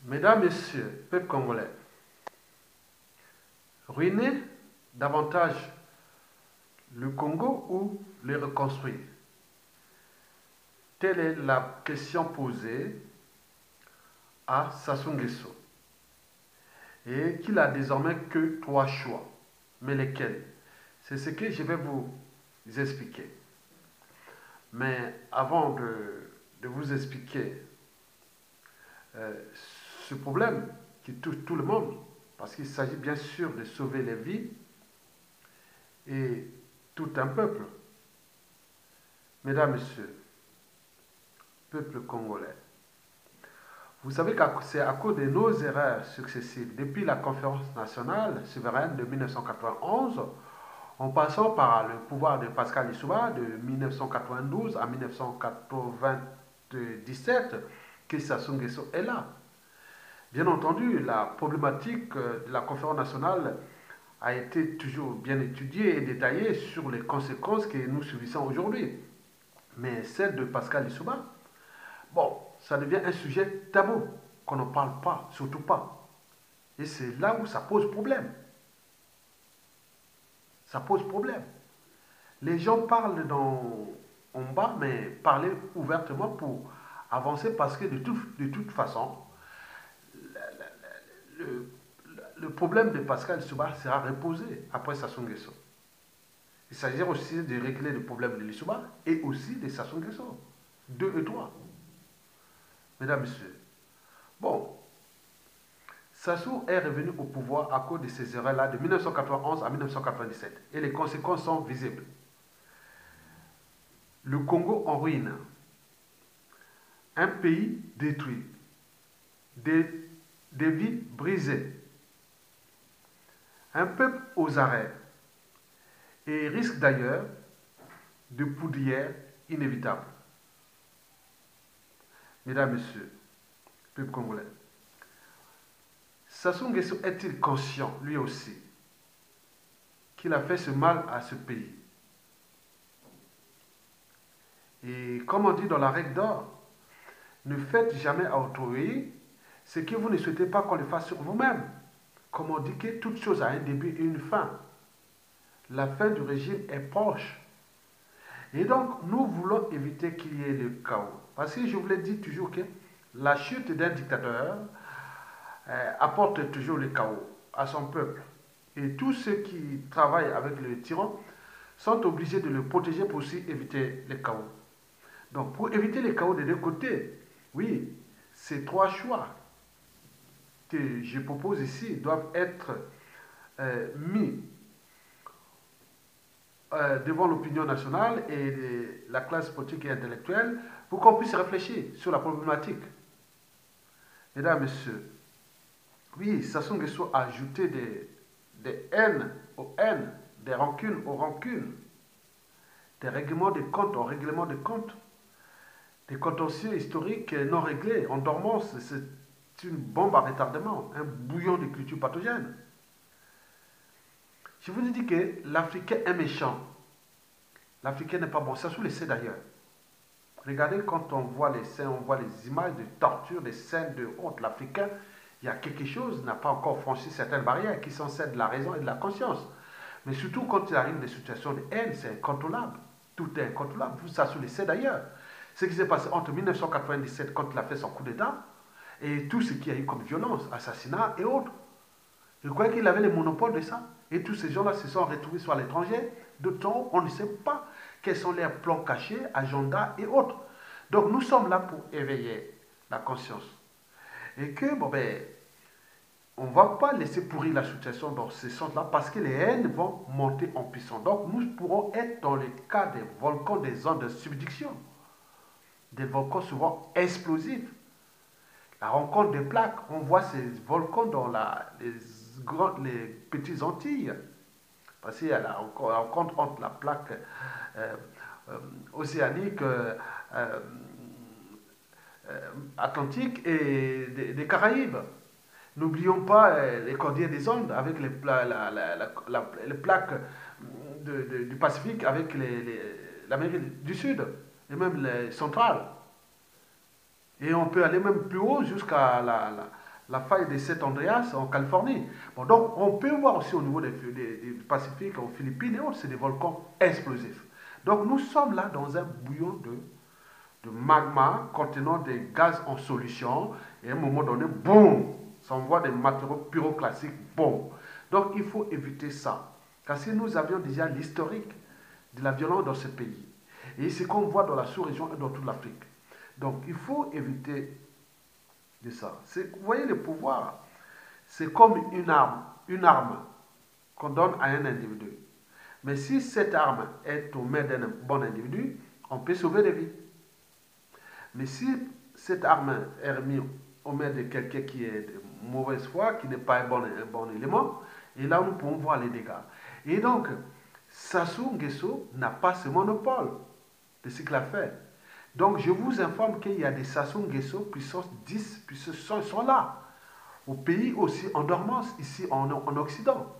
Mesdames, Messieurs, peuple congolais, ruiner davantage le Congo ou le reconstruire? Telle est la question posée à Sassou Nguesso et qu'il a désormais que trois choix. Mais lesquels? C'est ce que je vais vous expliquer. Mais avant de vous expliquer euh, ce problème qui touche tout le monde, parce qu'il s'agit bien sûr de sauver les vies et tout un peuple, mesdames, messieurs, peuple congolais, vous savez que c'est à cause de nos erreurs successives, depuis la conférence nationale souveraine de 1991, en passant par le pouvoir de Pascal Lissouba de 1992 à 1997, que Sassou Nguesso est là. Bien entendu, la problématique de la conférence nationale a été toujours bien étudiée et détaillée sur les conséquences que nous subissons aujourd'hui. Mais celle de Pascal Lissouba, bon, ça devient un sujet tabou, qu'on n'en parle pas, surtout pas. Et c'est là où ça pose problème. Ça pose problème. Les gens parlent en bas, mais parler ouvertement pour avancer parce que de toute façon, le, le problème de Pascal Lissouba sera reposé après Sassou Nguesso. Il s'agira aussi de régler le problème de Lissouba et aussi de Sassou Nguesso. Deux et trois. Mesdames, Messieurs. Bon, Sassou est revenu au pouvoir à cause de ces erreurs-là de 1991 à 1997. Et les conséquences sont visibles. Le Congo en ruine. Un pays détruit. Des vies brisées. Un peuple aux arrêts. Et risque d'ailleurs de poudrière inévitable. Mesdames, Messieurs, peuple congolais, Sassou Nguesso est-il conscient, lui aussi, qu'il a fait ce mal à ce pays? Et comme on dit dans la règle d'or, ne faites jamais à autrui ce que vous ne souhaitez pas qu'on le fasse sur vous-même. Comme on dit que toute chose a un début et une fin. La fin du régime est proche. Et donc, nous voulons éviter qu'il y ait le chaos. Parce que je vous l'ai dit toujours que la chute d'un dictateur apporte toujours le chaos à son peuple. Et tous ceux qui travaillent avec le tyran sont obligés de le protéger pour aussi éviter le chaos. Donc, pour éviter le chaos des deux côtés, oui, ces trois choix que je propose ici doivent être mis devant l'opinion nationale et la classe politique et intellectuelle pour qu'on puisse réfléchir sur la problématique. Mesdames, Messieurs, oui, Sassou Nguesso a ajouté des haines aux haines, des rancunes aux rancunes, des règlements de comptes aux règlements de comptes, des contentieux historiques non réglés, en dormance. C'est une bombe à retardement, un bouillon de culture pathogène. Je vous ai dit que l'Africain est méchant. L'Africain n'est pas bon. Sassou le sait d'ailleurs. Regardez quand on voit les scènes, on voit les images de torture, des scènes de honte. L'Africain, il y a quelque chose, n'a pas encore franchi certaines barrières qui sont celles de la raison et de la conscience. Mais surtout quand il arrive des situations de haine, c'est incontrôlable. Tout est incontrôlable. Vous, Sassou le sait d'ailleurs. Ce qui s'est passé entre 1997, quand il a fait son coup d'État, et tout ce qu'il y a eu comme violence, assassinat et autres. Je crois qu'il avait le monopole de ça. Et tous ces gens-là se sont retrouvés sur l'étranger. D'autant, on ne sait pas quels sont leurs plans cachés, agendas et autres. Donc nous sommes là pour éveiller la conscience. Et que, bon ben, on ne va pas laisser pourrir la situation dans ce sens-là parce que les haines vont monter en puissance. Donc nous pourrons être dans le cas des volcans des zones de subduction. Des volcans souvent explosifs. La rencontre des plaques, on voit ces volcans dans les petites Antilles. Parce qu'il y a la rencontre entre la plaque euh, océanique atlantique et des Caraïbes. N'oublions pas les cordillères des Andes avec les plaques du Pacifique avec l'Amérique du Sud et même les centrales. Et on peut aller même plus haut jusqu'à la faille de Saint Andreas en Californie. Bon, donc, on peut voir aussi au niveau du Pacifique, aux Philippines et autres, c'est des volcans explosifs. Donc, nous sommes là dans un bouillon de magma contenant des gaz en solution. Et à un moment donné, boum, ça envoie des matériaux pyroclastiques, boum. Donc, il faut éviter ça. Parce que nous avions déjà l'historique de la violence dans ce pays. Et c'est ce qu'on voit dans la sous-région et dans toute l'Afrique. Donc, il faut éviter de ça. Vous voyez, le pouvoir, c'est comme une arme qu'on donne à un individu. Mais si cette arme est aux mains d'un bon individu, on peut sauver des vies. Mais si cette arme est remise aux mains de quelqu'un qui est de mauvaise foi, qui n'est pas un bon élément, et là nous pouvons voir les dégâts. Et donc, Sassou Nguesso n'a pas ce monopole de ce qu'il a fait. Donc, je vous informe qu'il y a des Sassou Nguesso puissance 10, puissance 100, ils sont là. Au pays aussi en dormance, ici en Occident.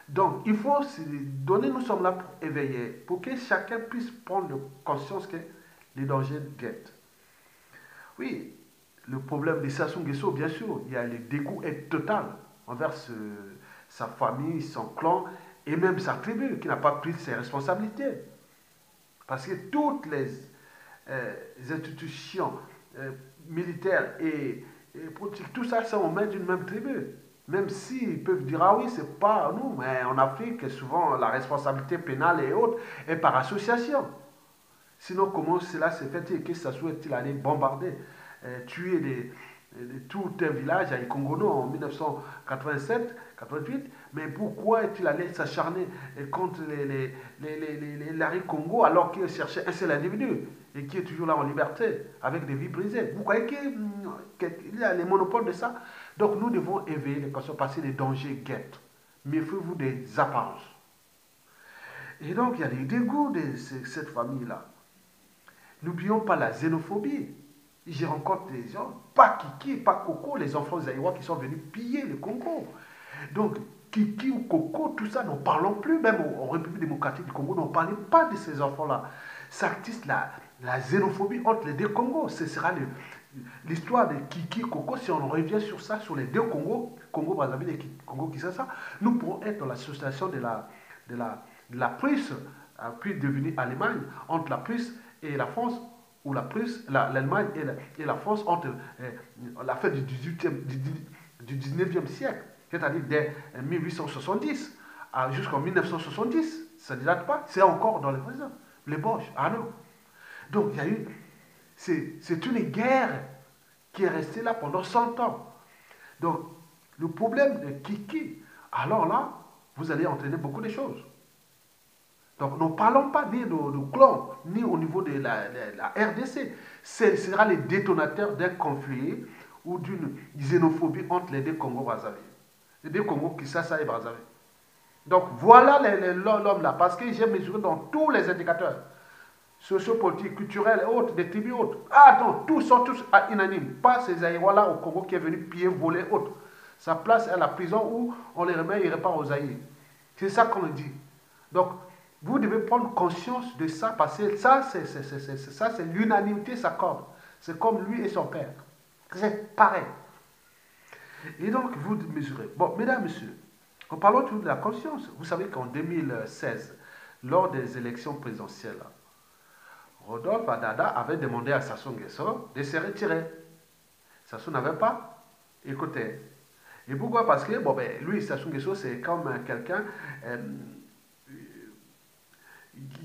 Donc, il faut se donner, nous sommes là pour éveiller, pour que chacun puisse prendre conscience que les dangers guettent. Oui, le problème de Sassou Nguesso, bien sûr, il y a le dégoût est total envers sa famille, son clan et même sa tribu qui n'a pas pris ses responsabilités. Parce que toutes les institutions militaires et politiques, tout ça, c'est aux mains d'une même tribu. Même s'ils peuvent dire, ah oui, c'est pas nous, mais en Afrique, souvent, la responsabilité pénale et autres est par association. Sinon, comment cela s'est fait et que ça soit-il allé bombarder, tuer tout un village à Ikongono en 1987-88, mais pourquoi est-il allé s'acharner contre les Larry Congo alors qu'il cherchait un seul individu et qui est toujours là en liberté avec des vies brisées? Vous croyez qu'il y a les monopoles de ça? Donc nous devons éveiller les consciences parce que les dangers guettent. Méfiez-vous des apparences. Et donc il y a des dégoûts de cette famille-là. N'oublions pas la xénophobie. J'y rencontre des gens, pas Kiki, pas Coco, les enfants zaïrois qui sont venus piller le Congo. Donc, Kiki ou Coco, tout ça, n'en parlons plus, même en République démocratique du Congo, n'en parlez pas de ces enfants-là. Ça active la xénophobie entre les deux Congos. Ce sera l'histoire de Kiki et Coco. Si on revient sur ça, sur les deux Congos, Congo-Brazzaville et Congo-Kinshasa, nous pourrons être dans l'association de la Prusse, puis devenir Allemagne, entre la Prusse et la France, ou l'Allemagne et la France entre la fin du 19e siècle, c'est-à-dire dès 1870 jusqu'en 1970. Ça ne date pas, c'est encore dans les voisins. Les Boches, ah non. Donc il y a eu, c'est une guerre qui est restée là pendant 100 ans. Donc le problème de Kiki, alors là, vous allez entraîner beaucoup de choses. Donc, ne parlons pas ni de clan, ni au niveau de la RDC. Ce sera les détonateurs d'un conflit ou d'une xénophobie entre les deux Congo-Brazzaville. Les deux Congo, Kinshasa et Brazzaville. Donc, voilà l'homme là, parce que j'ai mesuré dans tous les indicateurs, sociopolitiques, culturels et autres, des tribus autres. Ah, attends, tous sont tous unanimes. Pas ces Aïrois-là au Congo qui est venu piller, voler, autres. Sa place est à la prison où on les remet et ils repartent aux Aïrs. C'est ça qu'on dit. Donc, vous devez prendre conscience de ça, parce que ça, c'est l'unanimité s'accorde. C'est comme lui et son père. C'est pareil. Et donc, vous mesurez. Bon, mesdames, messieurs, en parlant toujours de la conscience, vous savez qu'en 2016, lors des élections présidentielles, Rodolphe Adada avait demandé à Sassou Nguesso de se retirer. Sassou n'avait pas écouté. Et pourquoi? Parce que, bon, ben, lui, Sassou Nguesso, c'est comme quelqu'un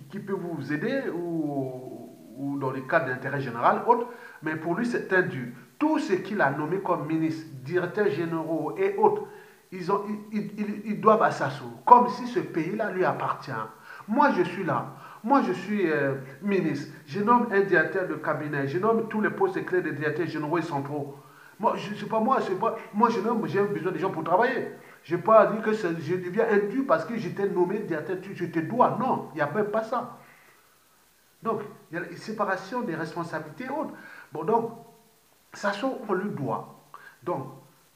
qui peut vous aider ou dans le cadre d'intérêt général, autre, mais pour lui c'est indu. Tout ce qu'il a nommé comme ministre, directeurs généraux et autres, ils doivent à Sassou, comme si ce pays-là lui appartient. Moi je suis là, moi je suis ministre, je nomme un directeur de cabinet, je nomme tous les postes clés des directeurs généraux et centraux. Moi, je nomme, j'ai besoin de gens pour travailler. Je n'ai pas dit que je deviens indu parce que j'étais nommé directeur, je te dois. Non, il n'y a même pas ça. Donc, il y a une séparation des responsabilités et autres. Bon, donc, Sassou, on lui doit. Donc,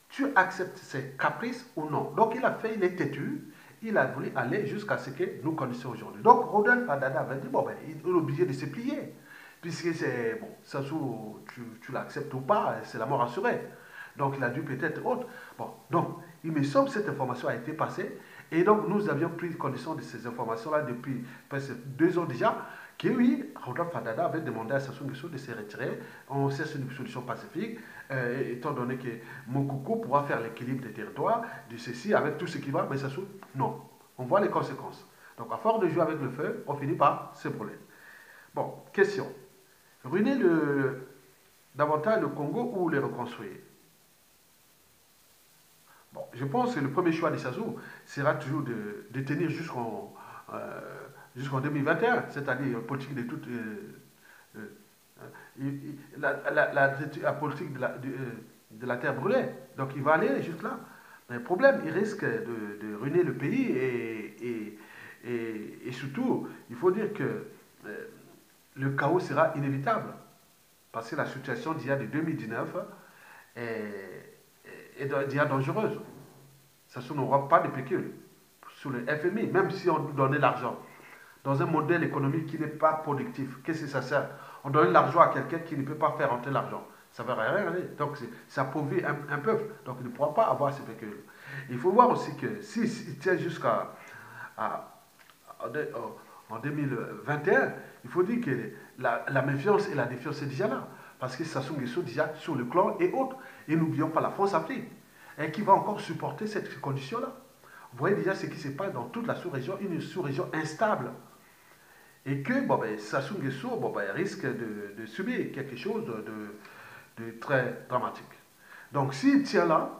tu acceptes ses caprices ou non. Donc, il est têtu. Il a voulu aller jusqu'à ce que nous connaissons aujourd'hui. Donc, Rodolphe Adada avait dit, bon, ben, il est obligé de se plier. Puisque c'est, bon, Sassou, tu l'acceptes ou pas, c'est la mort assurée. Donc il a dû peut-être autre. Bon, donc il me semble que cette information a été passée. Et donc nous avions pris connaissance de ces informations-là depuis presque 2 ans déjà. Que oui, Rodolphe Fadada avait demandé à Sassou Nguesso de se retirer. On cherche une solution pacifique, étant donné que Mokoko pourra faire l'équilibre des territoires, de ceci, avec tout ce qui va, mais Sassou, non. On voit les conséquences. Donc à force de jouer avec le feu, on finit par se brûler. Bon, question. Ruiner davantage le Congo ou le reconstruire? Bon, je pense que le premier choix de Sassou sera toujours de tenir euh, jusqu'en 2021, c'est-à-dire une politique de toute la politique de la terre brûlée. Donc il va aller jusque là. Mais le problème, il risque de ruiner le pays et surtout, il faut dire que le chaos sera inévitable. Parce que la situation d'il y a de 2019 est déjà dangereuse. Ça n'aura pas de pécule sur le FMI, même si on nous donnait l'argent. Dans un modèle économique qui n'est pas productif, qu'est-ce que ça sert? On donne l'argent à quelqu'un qui ne peut pas faire rentrer l'argent. Ça ne va rien aller. Donc ça appauvrit un peuple. Donc il ne pourra pas avoir ces pécules. Il faut voir aussi que s'il tient jusqu'à en 2021, il faut dire que la méfiance et la défiance est déjà là. Parce que Sassou Nguesso déjà sur le clan et autres. Et n'oublions pas la France-Afrique. Et qui va encore supporter cette condition-là. Vous voyez déjà ce qui se passe dans toute la sous-région, une sous-région instable. Et que Sassou Nguesso risque de subir quelque chose de très dramatique. Donc s'il tient là,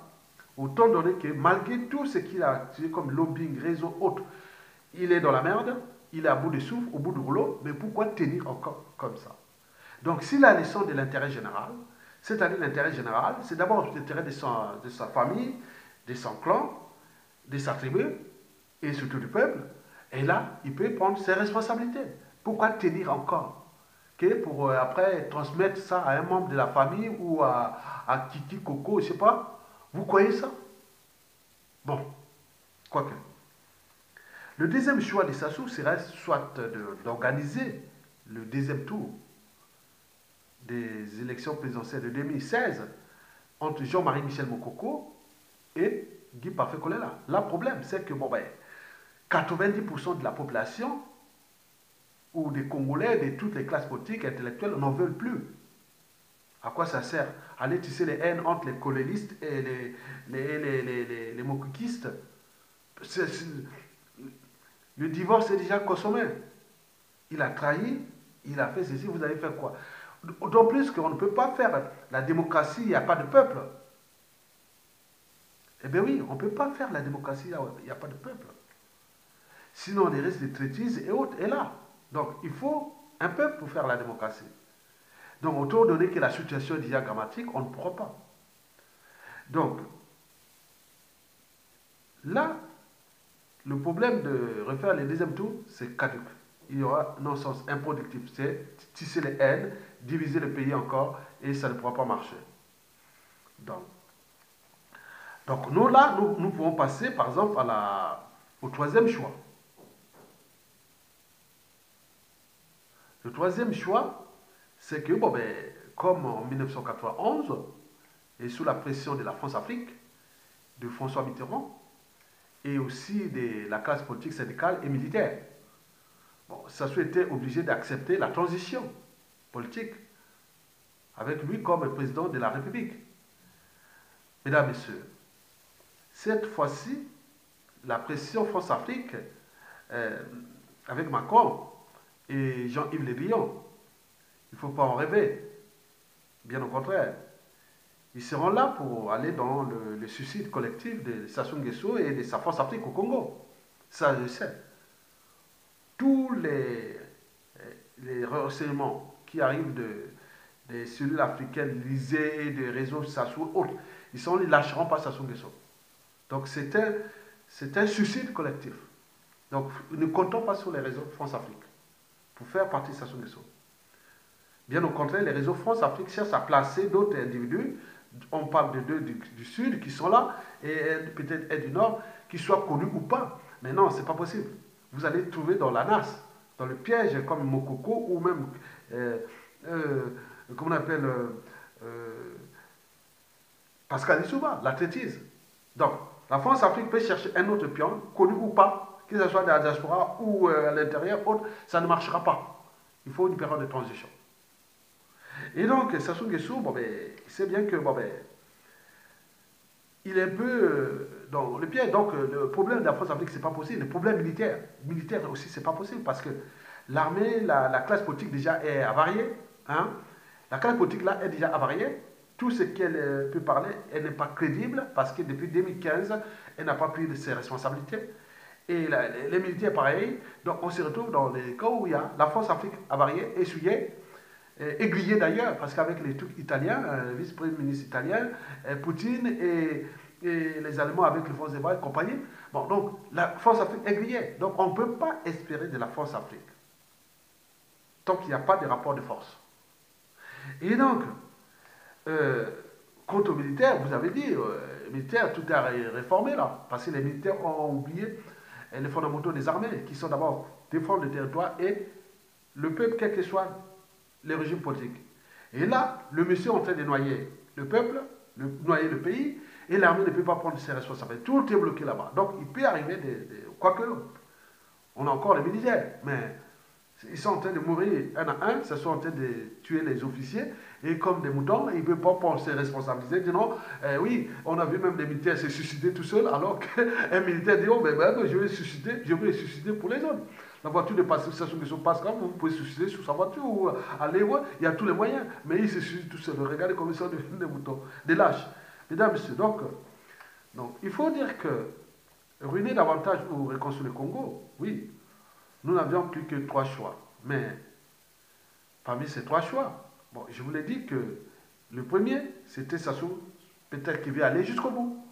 autant donné que malgré tout ce qu'il a tiré comme lobbying, réseau, autre, il est dans la merde, il est à bout de souffle, au bout du rouleau, mais pourquoi tenir encore comme ça? Donc s'il a les sons de l'intérêt général, c'est-à-dire l'intérêt général, c'est d'abord l'intérêt de sa famille, de son clan, de sa tribu, et surtout du peuple, et là, il peut prendre ses responsabilités. Pourquoi tenir encore? Pour après transmettre ça à un membre de la famille ou à Kiki, Coco, je ne sais pas. Vous croyez ça? Bon, quoique. Le deuxième choix de Sassou serait soit d'organiser le deuxième tour des élections présidentielles de 2016 entre Jean-Marie Michel Mokoko et Guy Parfait Kolela. Là, le problème, c'est que 90% de la population ou des Congolais, de toutes les classes politiques et intellectuelles n'en veulent plus. À quoi ça sert? Aller tisser les haines entre les colélistes et les mokokistes. Le divorce est déjà consommé. Il a trahi, il a fait ceci, vous allez faire quoi? D'autant plus qu'on ne peut pas faire la démocratie, il n'y a pas de peuple. Eh bien oui, on ne peut pas faire la démocratie, il n'y a pas de peuple. Sinon, les risques de traitise et autres est là. Donc, il faut un peuple pour faire la démocratie. Donc, autant donné que la situation est déjà dramatique, on ne pourra pas. Donc, là, le problème de refaire les deuxième tour, c'est caduc. Il y aura non-sens improductif. C'est tisser les haines, diviser le pays encore, et ça ne pourra pas marcher. Donc nous, là, nous pouvons passer, par exemple, au troisième choix. Le troisième choix, c'est que, comme en 1991, et sous la pression de la France-Afrique, de François Mitterrand, et aussi de la classe politique, syndicale et militaire, Sassou était obligé d'accepter la transition politique, avec lui comme président de la République. Mesdames, Messieurs, cette fois-ci, la pression France-Afrique, avec Macron et Jean-Yves Le Drian, il ne faut pas en rêver. Bien au contraire. Ils seront là pour aller dans le suicide collectif de Sassou Nguesso et de sa France-Afrique au Congo. Ça, je sais. Tous les renseignements qui arrivent des cellules africaines, l'ISée, des réseaux Sassou, autres, ils ne lâcheront pas Sassou Nguesso. Donc c'est un suicide collectif. Donc ne comptons pas sur les réseaux France-Afrique pour faire partie de Sassou Nguesso. Bien au contraire, les réseaux France-Afrique cherchent à placer d'autres individus, on parle de deux du Sud qui sont là, et peut-être du Nord, qui soient connus ou pas. Mais non, ce n'est pas possible. Vous allez trouver dans la NAS, dans le piège comme Mokoko ou même, comment on appelle, Pascal Lissouba, la traitise. Donc, la France-Afrique peut chercher un autre pion, connu ou pas, que ce soit dans la diaspora ou à l'intérieur, autre, ça ne marchera pas. Il faut une période de transition. Et donc, Sassou Nguesso, bon, ben, il sait bien que bon, ben, il est un peu dans le pied. Donc, le problème de la France-Afrique, c'est pas possible. Le problème militaire aussi, c'est pas possible parce que l'armée, la classe politique déjà est avariée. Hein? La classe politique là est déjà avariée. Tout ce qu'elle peut parler, elle n'est pas crédible parce que depuis 2015, elle n'a pas pris de ses responsabilités. Et les militaires, pareil. Donc, on se retrouve dans les cas où il y a la France-Afrique avariée, essuyée, aiguillé d'ailleurs, parce qu'avec les trucs italiens, le vice-premier ministre italien, Poutine et les Allemands avec le France des Bras et compagnie, bon, donc la France-Afrique aiguillée. Donc on ne peut pas espérer de la France-Afrique tant qu'il n'y a pas de rapport de force. Et donc, quant aux militaires, vous avez dit, les militaires, tout est réformé là, parce que les militaires ont oublié les fondamentaux des armées, qui sont d'abord défendre le territoire et le peuple, quel que soit les régimes politiques. Et là, le monsieur est en train de noyer le peuple, noyer le pays, et l'armée ne peut pas prendre ses responsabilités. Tout est bloqué là-bas. Donc, il peut arriver quoique, on a encore les militaires, mais ils sont en train de mourir un à un, ils sont en train de tuer les officiers, et comme des moutons, ils ne peuvent pas prendre ses responsabilités. Ils disent non, oui, on a vu même des militaires se suicider tout seuls, alors qu'un militaire dit, oh, ben, je vais suicider pour les autres. La voiture de pacification qui se passe quand vous pouvez se suicider sur sa voiture ou aller voir, il y a tous les moyens. Mais ils se suicident tout seuls. Regardez comme ils sont des moutons, des lâches. Mesdames, messieurs, donc, il faut dire que ruiner davantage ou reconstruire le Congo, oui, nous n'avions plus que 3 choix. Mais parmi ces 3 choix, bon, je vous l'ai dit que le premier, c'était Sassou, peut-être qu'il veut aller jusqu'au bout.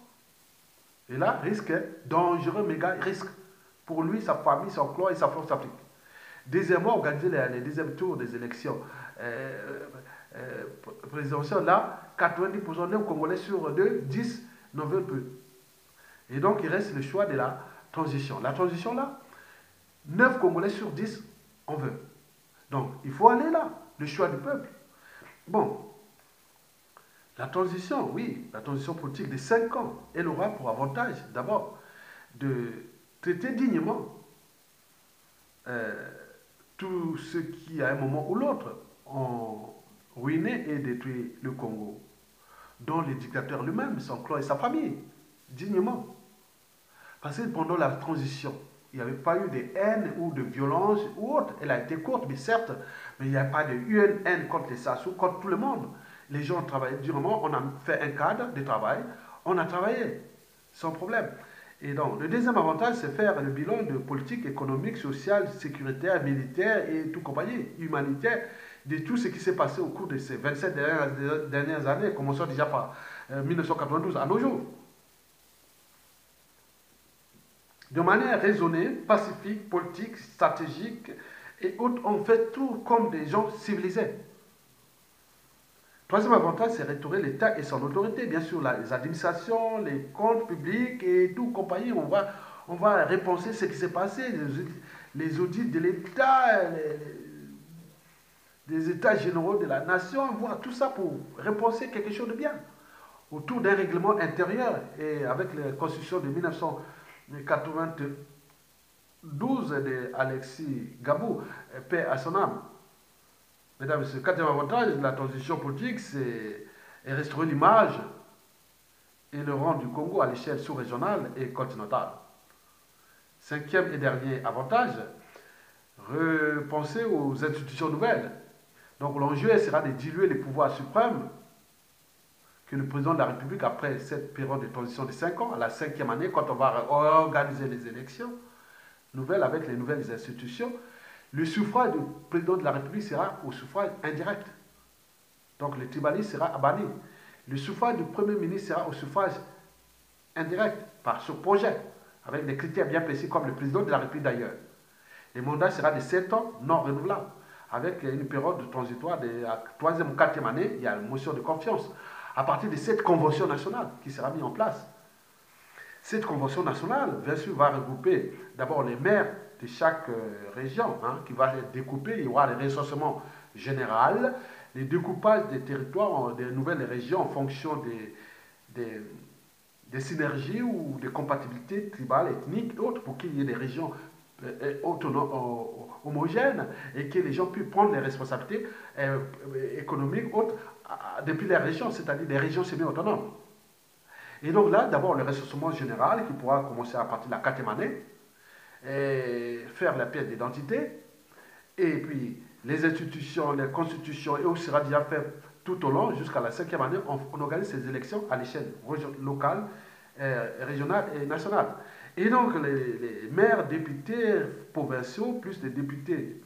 Et là, risque, dangereux, méga risque. Pour lui, sa famille, son clan et sa force afrique. Deuxièmement, organiser les deuxièmes tours des élections présidentielles, là, 90% des Congolais sur 2, 10 n'en veulent plus. Et donc, il reste le choix de la transition. La transition, là, 9 Congolais sur 10 en veulent. Donc, il faut aller là, le choix du peuple. Bon, la transition, oui, la transition politique de 5 ans, elle aura pour avantage, d'abord, de traiter dignement tous ceux qui, à un moment ou l'autre, ont ruiné et détruit le Congo, dont le dictateur lui-même, son clan et sa famille, dignement. Parce que pendant la transition, il n'y avait pas eu de haine ou de violence ou autre. Elle a été courte, mais certes, mais il n'y a pas de haine contre les Sassou, contre tout le monde. Les gens ont travaillé durement, on a fait un cadre de travail, on a travaillé sans problème. Et donc, le deuxième avantage, c'est faire le bilan de politique économique, sociale, sécuritaire, militaire et tout compagnie, humanitaire, de tout ce qui s'est passé au cours de ces 27 dernières années, commençant déjà par 1992 à nos jours. De manière raisonnée, pacifique, politique, stratégique et autres, on fait tout comme des gens civilisés. Troisième avantage, c'est restaurer l'État et son autorité. Bien sûr, les administrations, les comptes publics et tout compagnie, on va repenser ce qui s'est passé, les audits de l'État, les états généraux de la nation, voir tout ça pour repenser quelque chose de bien. Autour d'un règlement intérieur et avec la constitution de 1992 de Alexis Gabou, paix à son âme. Mesdames et messieurs, quatrième avantage de la transition politique, c'est restaurer l'image et le rang du Congo à l'échelle sous-régionale et continentale. Cinquième et dernier avantage, repenser aux institutions nouvelles. Donc l'enjeu sera de diluer les pouvoirs suprêmes que le président de la République, après cette période de transition de 5 ans, à la 5e année, quand on va organiser les élections nouvelles avec les nouvelles institutions, le suffrage du président de la République sera au suffrage indirect. Donc le tribalisme sera banni. Le suffrage du Premier ministre sera au suffrage indirect, par ce projet, avec des critères bien précis, comme le président de la République d'ailleurs. Le mandat sera de 7 ans, non renouvelable, avec une période transitoire de la 3e ou 4e année, il y a une motion de confiance, à partir de cette convention nationale qui sera mise en place. Cette convention nationale, bien sûr, va regrouper d'abord les maires de chaque région, qui va les découper. Il y aura les recensements généraux, les découpages des territoires, des nouvelles régions en fonction des, des synergies ou des compatibilités tribales, ethniques et autres pour qu'il y ait des régions homogènes et que les gens puissent prendre les responsabilités économiques autres depuis les régions, c'est-à-dire des régions semi-autonomes. Et donc là, d'abord, le ressourcement général qui pourra commencer à partir de la quatrième année, et faire la pièce d'identité, et puis les institutions, les constitutions, et aussi sera déjà fait tout au long, jusqu'à la cinquième année, on organise ces élections à l'échelle locale, régionale et nationale. Et donc les maires, députés provinciaux, plus les députés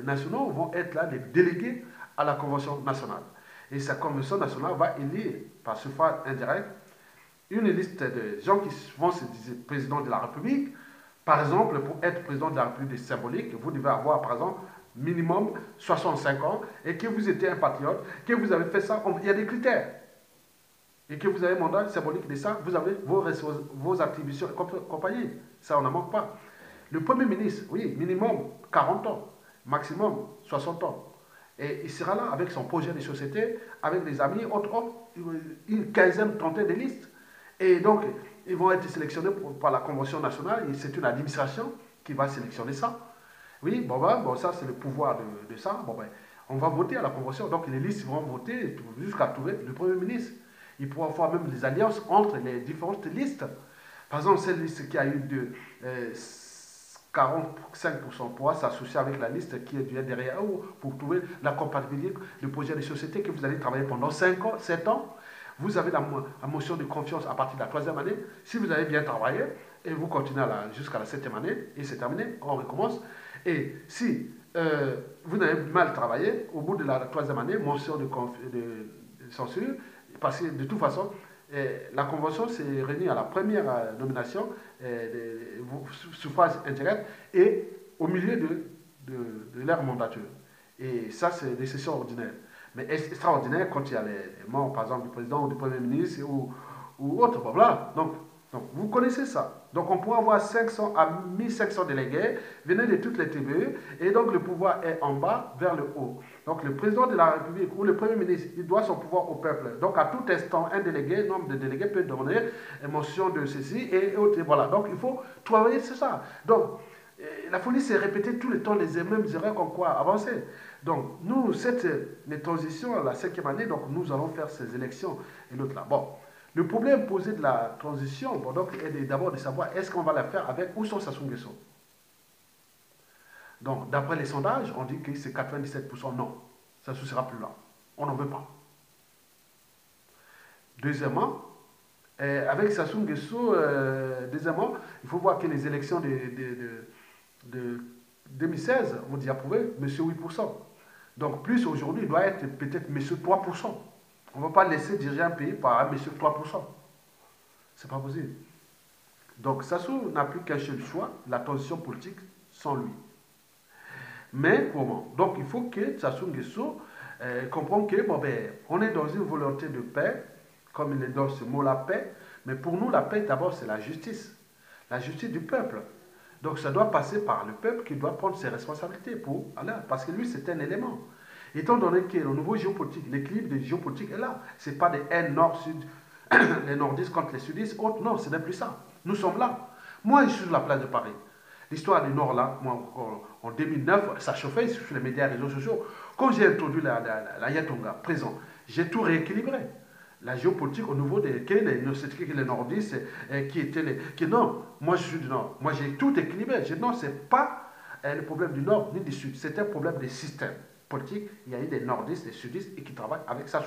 nationaux vont être là, les délégués à la Convention nationale. Et cette Convention nationale va élire, par suffrage indirect, une liste de gens qui vont se dire président de la République. Par exemple, pour être président de la République symbolique, vous devez avoir, par exemple, minimum 65 ans et que vous étiez un patriote, que vous avez fait ça, il y a des critères. Et que vous avez un mandat symbolique de ça, vous avez vos attributions et compagnie. Ça, on n'en manque pas. Le Premier ministre, oui, minimum 40 ans, maximum 60 ans. Et il sera là avec son projet de société, avec des amis, une quinzaine, trentaine de listes. Et donc, ils vont être sélectionnés par la Convention nationale, et c'est une administration qui va sélectionner ça. Oui, bon ça c'est le pouvoir de ça. Bon, ben, on va voter à la Convention, donc les listes vont voter jusqu'à trouver le Premier ministre. Il pourra faire même des alliances entre les différentes listes. Par exemple, cette liste qui a eu de 45% pourra s'associer avec la liste qui est derrière vous pour trouver la compatibilité du projet de société que vous allez travailler pendant 5 ans, 7 ans. Vous avez la motion de confiance à partir de la troisième année. Si vous avez bien travaillé, et vous continuez jusqu'à la septième année, et c'est terminé, on recommence. Et si vous avez mal travaillé, au bout de la troisième année, motion de censure, parce que de toute façon, la convention s'est réunie à la première nomination, suffrage indirect, et au milieu de leur mandature. Et ça, c'est des sessions ordinaires. Mais extraordinaire quand il y a les membres, par exemple, du président ou du premier ministre ou autre. Voilà. Donc, vous connaissez ça. Donc, on pourrait avoir 500 à 1500 délégués venant de toutes les TVE. Et donc, le pouvoir est en bas vers le haut. Donc, le président de la République ou le premier ministre, il doit son pouvoir au peuple. Donc, à tout instant, un délégué, nombre de délégués peut donner une motion de ceci et autre. Et voilà. Donc, il faut travailler sur ça. Donc, la folie, c'est répéter tout le temps les mêmes erreurs qu'on croit avancer. Donc, nous, cette transition, la cinquième année, donc nous allons faire ces élections et l'autre là. Bon, le problème posé de la transition, bon, donc, est d'abord de savoir est-ce qu'on va la faire avec ou sans Sassou Nguesso. Donc, d'après les sondages, on dit que c'est 97% non. Ça ne sera plus là. On n'en veut pas. Deuxièmement, avec Sassou Nguesso, deuxièmement, il faut voir que les élections de 2016 ont dit approuvé, monsieur 8%. Donc, plus aujourd'hui, il doit être peut-être monsieur 3%. On ne va pas laisser diriger un pays par un monsieur 3%. C'est pas possible. Donc, Sassou n'a plus qu'un seul choix, la transition politique sans lui. Mais comment? Donc, il faut que Sassou Nguesso comprenne que, bon, ben, on est dans une volonté de paix, comme il est dans ce mot la paix, mais pour nous, la paix, d'abord, c'est la justice du peuple. Donc ça doit passer par le peuple qui doit prendre ses responsabilités pour aller, parce que lui c'est un élément. Étant donné que le nouveau géopolitique, l'équilibre de géopolitique est là, ce n'est pas des haines nord-sud, les nordistes contre les sudistes, autres, non, ce n'est plus ça. Nous sommes là. Moi, je suis sur la place de Paris. L'histoire du Nord, là, moi, en 2009, ça chauffait sur les médias et les réseaux sociaux. Quand j'ai introduit la Yatonga présent, j'ai tout rééquilibré. La géopolitique au niveau des les nordistes qui étaient non, moi je suis du nord, moi j'ai tout équilibré. Je dis non, c'est pas le problème du nord ni du sud, c'est un problème des systèmes politiques. Il y a eu des nordistes, des sudistes et qui travaillent avec ça.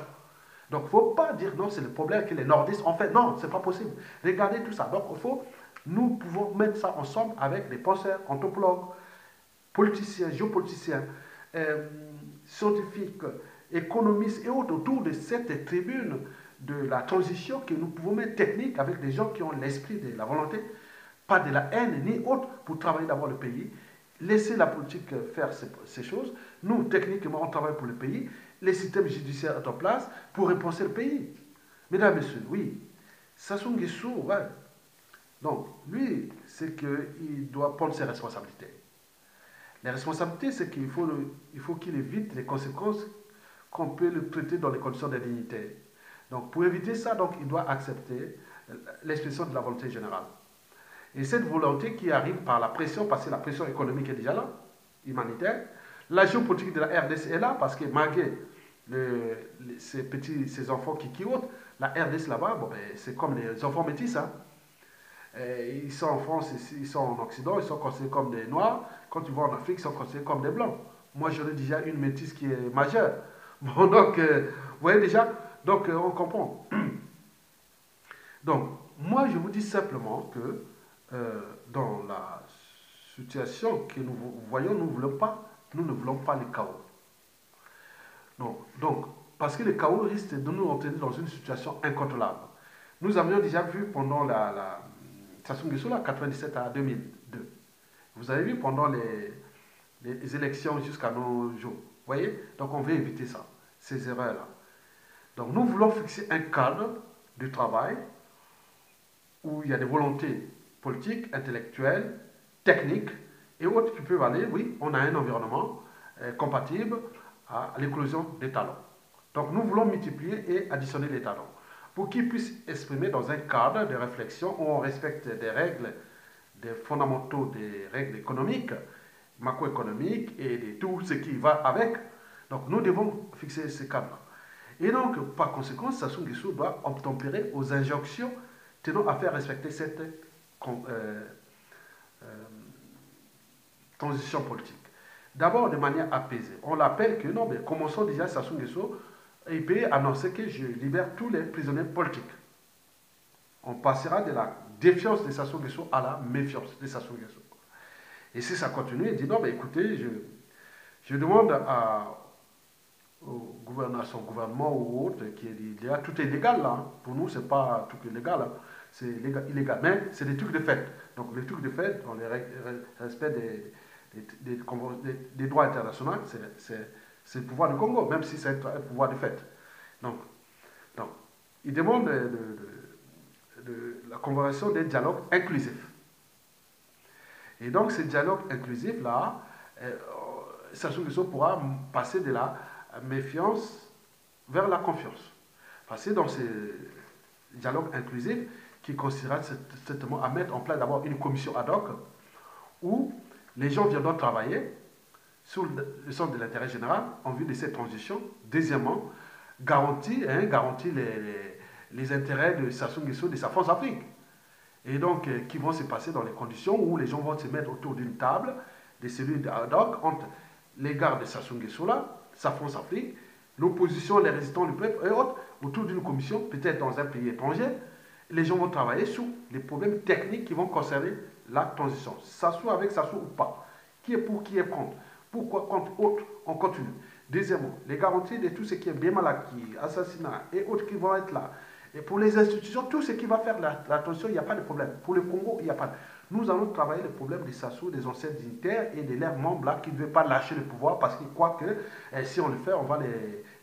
Donc il ne faut pas dire non, c'est le problème que les nordistes ont fait. Non, c'est pas possible. Regardez tout ça. Donc nous pouvons mettre ça ensemble avec des penseurs, anthropologues, politiciens, géopoliticiens, scientifiques, économistes et autres autour de cette tribune de la transition que nous pouvons mettre technique avec des gens qui ont l'esprit de la volonté, pas de la haine ni autre, pour travailler d'abord le pays, laisser la politique faire ces choses. Nous, techniquement, on travaille pour le pays, les systèmes judiciaires sont en place pour repenser le pays. Mesdames et messieurs, oui, Sassou Nguesso, ouais. Donc, lui, c'est qu'il doit prendre ses responsabilités. Les responsabilités, c'est qu'il faut qu'il évite les conséquences qu'on peut le traiter dans les conditions d'indignité. Donc pour éviter ça, donc, il doit accepter l'expression de la volonté générale. Et cette volonté qui arrive par la pression, parce que la pression économique est déjà là, humanitaire. La géopolitique de la RDC est là, parce que malgré ces enfants qui quittent, la RDC là-bas, bon, ben, c'est comme les enfants métis. Hein. Ils sont en France, ils sont en Occident, ils sont considérés comme des Noirs. Quand tu vas en Afrique, ils sont considérés comme des Blancs. Moi, j'en ai déjà une métisse qui est majeure. Bon, donc, vous voyez déjà, donc on comprend. Donc, moi, je vous dis simplement que dans la situation que nous voyons, nous ne voulons pas le chaos. Non. Donc, parce que le chaos risque de nous entraîner dans une situation incontrôlable. Nous avions déjà vu pendant la Sassou Nguesso, 97 à 2002. Vous avez vu pendant les élections jusqu'à nos jours. Vous voyez? Donc, on veut éviter ça, ces erreurs-là. Donc, nous voulons fixer un cadre de travail où il y a des volontés politiques, intellectuelles, techniques et autres qui peuvent aller, oui, on a un environnement compatible à l'éclosion des talents. Donc nous voulons multiplier et additionner les talents pour qu'ils puissent exprimer dans un cadre de réflexion où on respecte des règles, des fondamentaux des règles économiques, macroéconomiques et de tout ce qui va avec. Donc nous devons fixer ce cadre. Et donc, par conséquent, Sassou Nguesso doit obtempérer aux injonctions tenant à faire respecter cette transition politique. D'abord, de manière apaisée. On l'appelle que, non, mais commençons déjà Sassou Nguesso, et il peut annoncer que je libère tous les prisonniers politiques. On passera de la défiance de Sassou Nguesso à la méfiance de Sassou Nguesso. Et si ça continue, il dit, non, mais écoutez, je demande à son gouvernement ou autre qui dit, tout est légal là. Hein. Pour nous, c'est pas tout illégal. Hein. C'est illégal. Mais c'est des trucs de fait. Donc les trucs de fait, dans le respect des droits internationaux, c'est le pouvoir du Congo, même si c'est un pouvoir de fait. Donc il demande la convocation d'un dialogue inclusif. Et donc ce dialogue inclusif-là, Sassou Nguesso pourra passer de la méfiance vers la confiance. Parce que dans ce dialogue inclusif, qui consistera certainement à mettre en place d'abord une commission ad hoc où les gens viendront travailler sous le sens de l'intérêt général en vue de cette transition. Deuxièmement, garantir les intérêts de Sassou Nguesso, de sa France Afrique. Et donc, qui vont se passer dans les conditions où les gens vont se mettre autour d'une table, des cellules ad hoc, entre les gardes de Sassou Nguesso, là, sa France Afrique, l'opposition, les résistants du peuple et autres, autour d'une commission, peut-être dans un pays étranger. Les gens vont travailler sur les problèmes techniques qui vont concerner la transition. Sassou avec Sassou ou pas. Qui est pour, qui est contre. Pourquoi contre autres, on continue. Deuxièmement, les garanties de tout ce qui est bien mal acquis, assassinat et autres qui vont être là. Et pour les institutions, tout ce qui va faire la transition, il n'y a pas de problème. Pour le Congo, il n'y a pas de... Nous allons travailler le problème des Sassou, des anciens dignitaires et de leurs membres là qui ne veulent pas lâcher le pouvoir parce qu'ils croient que si on le fait, on va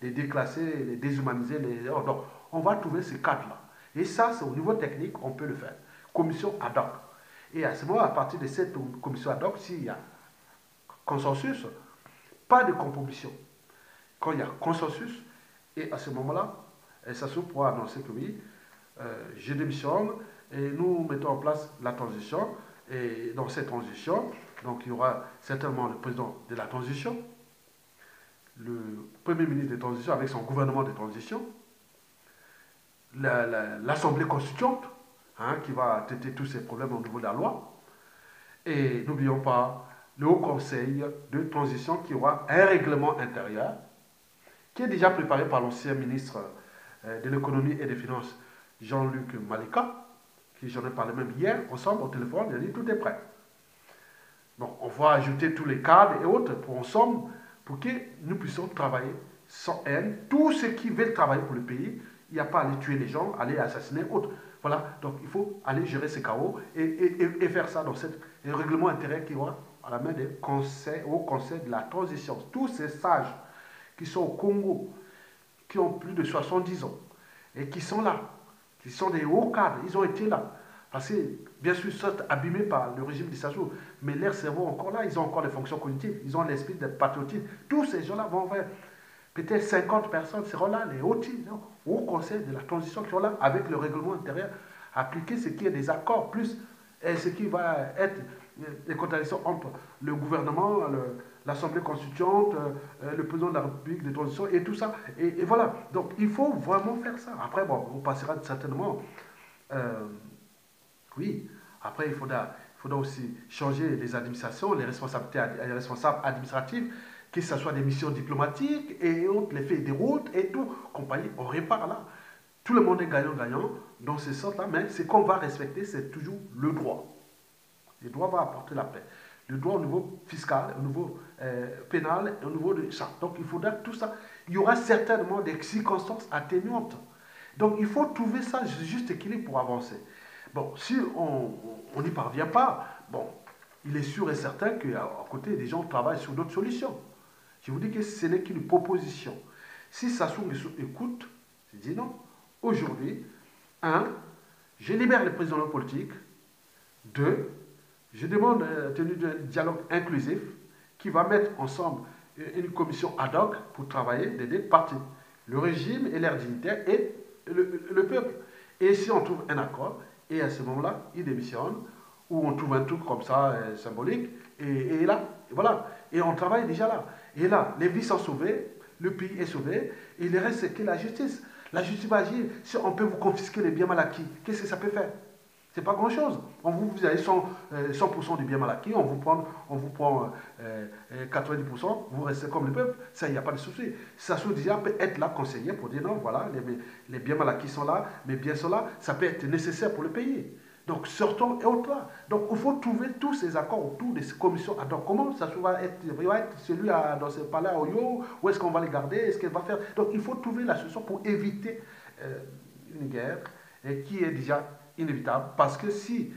les déclasser, les déshumaniser. Donc, on va trouver ce cadre-là. Et ça, c'est au niveau technique, on peut le faire. Commission ad hoc. Et à ce moment, à partir de cette commission ad hoc, s'il y a consensus, pas de compromission. Quand il y a consensus, et à ce moment-là, Sassou pourra annoncer que oui, je démissionne et nous mettons en place la transition. Et dans cette transition, donc il y aura certainement le président de la transition, le premier ministre de transition avec son gouvernement de transition, l'Assemblée constituante, hein, qui va traiter tous ces problèmes au niveau de la loi. Et n'oublions pas le Haut Conseil de transition qui aura un règlement intérieur qui est déjà préparé par l'ancien ministre de l'économie et des finances, Jean-Luc Malika, qui j'en ai parlé même hier, ensemble au téléphone, il a dit tout est prêt. Donc on va ajouter tous les cadres et autres pour ensemble, pour que nous puissions travailler sans haine. Tous ceux qui veulent travailler pour le pays, il n'y a pas à aller tuer les gens, aller assassiner, autres. Voilà, donc il faut aller gérer ces chaos et faire ça dans ce règlement intérieur qui va à la main au conseil de la transition. Tous ces sages qui sont au Congo, qui ont plus de 70 ans, et qui sont là, qui sont des hauts cadres, ils ont été là. Parce que, bien sûr, ils sont abîmés par le régime de Sassou, mais leur cerveau encore là, ils ont encore des fonctions cognitives, ils ont l'esprit de patriotisme. Tous ces gens-là vont faire Peut-être 50 personnes seront là, les hauts conseils de la transition qui sont là, avec le règlement intérieur, appliquer ce qui est des accords, plus ce qui va être les contradictions entre le gouvernement, l'Assemblée constituante, le président de la République de transition et tout ça. Et voilà. Donc il faut vraiment faire ça. Après, bon, on passera certainement. euh, oui, après il faudra aussi changer les administrations, les responsabilités, les responsables administratifs, que ce soit des missions diplomatiques et autres, les faits des routes et tout, compagnie, on répare là. Tout le monde est gagnant-gagnant dans ce sens-là, mais ce qu'on va respecter, c'est toujours le droit. Le droit va apporter la paix. Le droit au niveau fiscal, au niveau pénal, au niveau de ça. Donc il faudra tout ça. Il y aura certainement des circonstances atténuantes. Donc il faut trouver ça juste équilibre pour avancer. Bon, si on n'y parvient pas, bon, il est sûr et certain qu'à côté, des gens travaillent sur d'autres solutions. Je vous dis que ce n'est qu'une proposition. Si Sassou Nguesso écoute, je dis non. Aujourd'hui, un, je libère les prisonniers politiques. Deux, je demande la tenue d'un dialogue inclusif qui va mettre ensemble une commission ad hoc pour travailler des deux parties, le régime et l'air dignitaire et le peuple. Et si on trouve un accord, et à ce moment-là, il démissionne, ou on trouve un truc comme ça, symbolique, et là, voilà. Et on travaille déjà là. Et là, les vies sont sauvées, le pays est sauvé, et il reste c'est que la justice. La justice va agir. Si on peut vous confisquer les biens mal acquis, qu'est-ce que ça peut faire? C'est pas grand-chose. Vous avez 100% du bien mal acquis, on vous prend 90%, vous restez comme le peuple. Ça, il n'y a pas de souci. Ça déjà peut être là conseiller pour dire non, voilà, les biens mal acquis sont là, mes biens sont là, ça peut être nécessaire pour le pays. Donc sortons et autres là. Donc il faut trouver tous ces accords autour de ces commissions. Donc comment ça va être, il va être celui dans ce palais à Oyo, où est-ce qu'on va les garder, est-ce qu'elle va faire. Donc il faut trouver la solution pour éviter une guerre qui est déjà inévitable, parce que si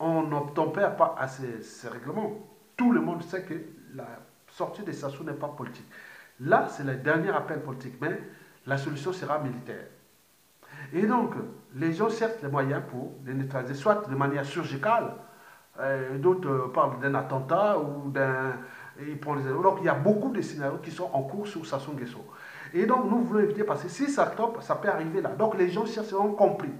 on n'obtempère pas à ces règlements, tout le monde sait que la sortie de Sassou n'est pas politique. Là, c'est le dernier appel politique, mais la solution sera militaire. Et donc, les gens cherchent les moyens pour les neutraliser, soit de manière chirurgicale, d'autres parlent d'un attentat ou d'un... Donc, il y a beaucoup de scénarios qui sont en cours sur Sassou Nguesso. Et donc, nous voulons éviter, parce que si ça tombe, ça peut arriver là. Donc, les gens cherchent, ont compris.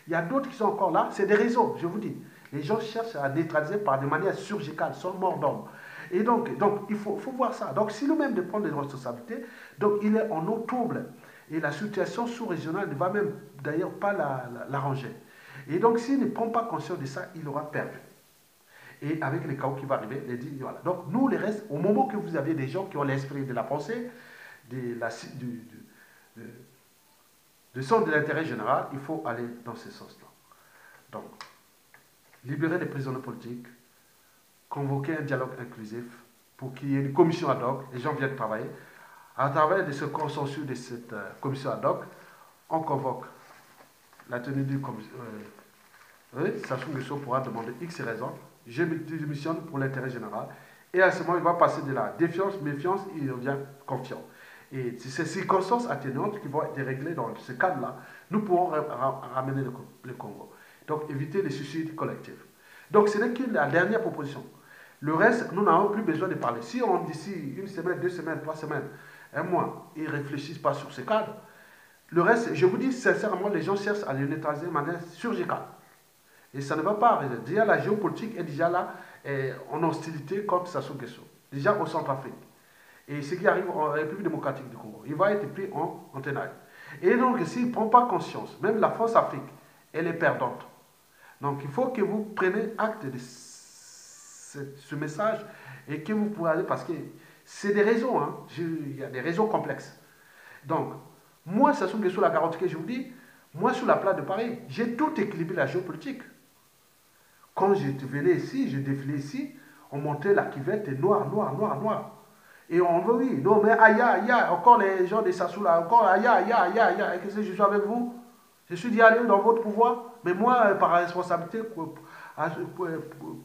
Il y a d'autres qui sont encore là, c'est des réseaux, je vous dis. Les gens cherchent à neutraliser par des manières chirurgicales, sans mort d'homme. Et donc il faut voir ça. Donc, si nous-mêmes de prendre des responsabilités, donc il est en eau trouble. Et la situation sous-régionale ne va même d'ailleurs pas l'arranger. Et donc, s'il ne prend pas conscience de ça, il aura perdu. Et avec les chaos qui vont arriver, les dit, voilà. Donc, nous, les restes, au moment que vous avez des gens qui ont l'esprit de la pensée, du centre de l'intérêt général, il faut aller dans ce sens-là. Donc, libérer les prisonniers politiques, convoquer un dialogue inclusif pour qu'il y ait une commission ad hoc, les gens viennent travailler. À travers de ce consensus de cette commission ad hoc, on convoque la tenue du commission. Sassou Nguesso pourra demander X raisons, je démissionne pour l'intérêt général. Et à ce moment, il va passer de la défiance, méfiance, il devient confiant. Et c'est ces circonstances atténuantes qui vont être réglées dans ce cadre-là, nous pourrons ramener le Congo. Donc, éviter les suicides collectifs. Donc, ce n'est que la dernière proposition. Le reste, nous n'avons plus besoin de parler. Si on d'ici une semaine, 2 semaines, 3 semaines, un mois, ils ne réfléchissent pas sur ce cadre, le reste, je vous dis sincèrement, les gens cherchent à le neutraliser de manière chirurgicale. Et ça ne va pas arriver. Déjà, la géopolitique est déjà là, en hostilité contre Sassou Nguesso. Déjà au Centrafrique. Et ce qui arrive en République démocratique du Congo, il va être pris en tenaille. Et donc, s'il ne prend pas conscience, même la France-Afrique, elle est perdante. Donc, il faut que vous preniez acte de ce message et que vous pourrez aller, parce que c'est des raisons, hein, il y a des raisons complexes. Donc, moi, Sassou Nguesso, la garantie que je vous dis, moi, sur la place de Paris, j'ai tout équilibré la géopolitique. Quand je venais ici, je défilais ici, on montait la cuvette noire, noire, noire, noire. Et on veut, oui, non, mais aïe, aïe, aïe, encore les gens de Sassou là, encore aïe, aïe, aïe, aïe, aïe, qu'est-ce que je suis avec vous? Je suis dit aller dans votre pouvoir, mais moi, par responsabilité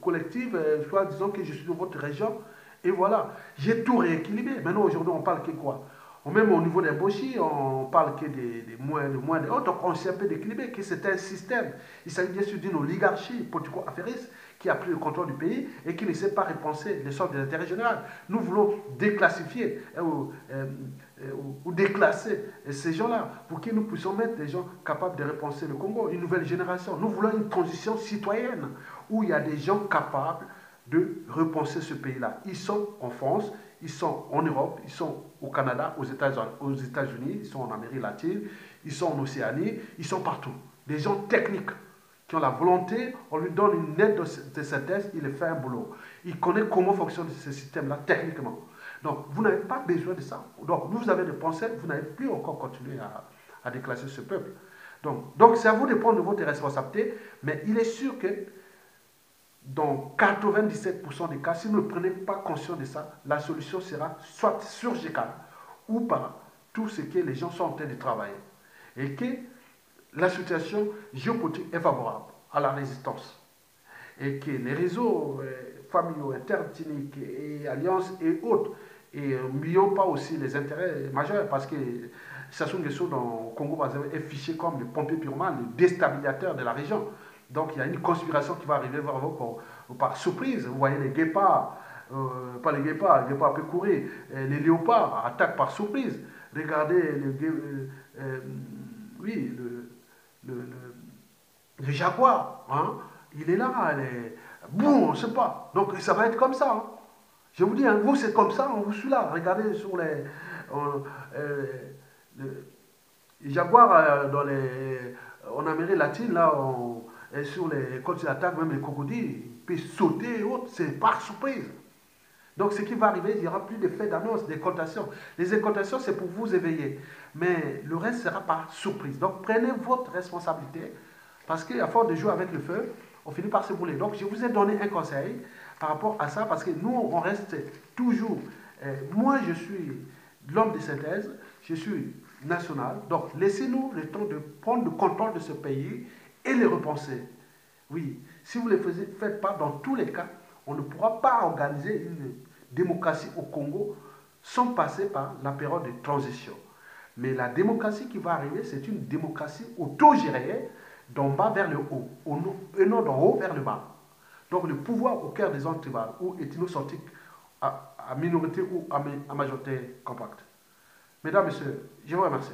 collective, soit disons que je suis de votre région, et voilà, j'ai tout rééquilibré. Maintenant, aujourd'hui, on parle que quoi? Ou même au niveau des Boshi, on parle que des moins des autres. Donc on s'est un peu décliné, que c'est un système. Il s'agit bien sûr d'une oligarchie politico-affairiste qui a pris le contrôle du pays et qui ne sait pas repenser l'essor de l'intérêt général. Nous voulons déclassifier ou déclasser ces gens-là pour que nous puissions mettre des gens capables de repenser le Congo, une nouvelle génération. Nous voulons une transition citoyenne où il y a des gens capables de repenser ce pays-là. Ils sont en France, ils sont en Europe, ils sont au Canada, aux États-Unis, ils sont en Amérique latine, ils sont en Océanie, ils sont partout. Des gens techniques qui ont la volonté, on lui donne une aide de synthèse, il fait un boulot. Il connaît comment fonctionne ce système-là techniquement. Donc, vous n'avez pas besoin de ça. Donc, vous avez des pensées, vous n'avez plus encore continué à déclasser ce peuple. Donc c'est à vous de prendre votre responsabilité, mais il est sûr que dans 97% des cas, si vous ne prenez pas conscience de ça, la solution sera soit surgicale ou par tout ce que les gens sont en train de travailler. Et que la situation géopolitique est favorable à la résistance. Et que les réseaux familiaux, interethniques et alliances et autres, et n'oublions pas aussi les intérêts majeurs, parce que Sassou Nguesso dans le Congo est fiché comme le pompier purement, le déstabilisateur de la région. Donc il y a une conspiration qui va arriver vers vous par surprise. Vous voyez les guépards, pas les guépards peuvent courir, les léopards attaquent par surprise. Regardez oui, le jaguar, hein, il est là, boum, on ne sait pas. Donc ça va être comme ça. Hein. Je vous dis, hein, vous c'est comme ça, on vous suit là. Regardez sur les jaguars en Amérique latine, là, et sur quand ils attaquent même les crocodiles, ils peuvent sauter et autres, c'est par surprise. Donc ce qui va arriver, il n'y aura plus d'effet d'annonce, d'incantation. Les incantations, c'est pour vous éveiller. Mais le reste sera par surprise. Donc prenez votre responsabilité, parce qu'à force de jouer avec le feu, on finit par se brûler. Donc je vous ai donné un conseil par rapport à ça, parce que nous, on reste toujours... moi, je suis l'homme de synthèse, je suis national. Donc laissez-nous le temps de prendre le contrôle de ce pays et les repenser. Oui, si vous ne le faites pas, dans tous les cas, on ne pourra pas organiser une démocratie au Congo sans passer par la période de transition. Mais la démocratie qui va arriver, c'est une démocratie autogérée d'en bas vers le haut, et non d'en haut vers le bas. Donc le pouvoir au cœur des zones tribales ou ethnocentriques à minorité ou à majorité compacte. Mesdames, Messieurs, je vous remercie.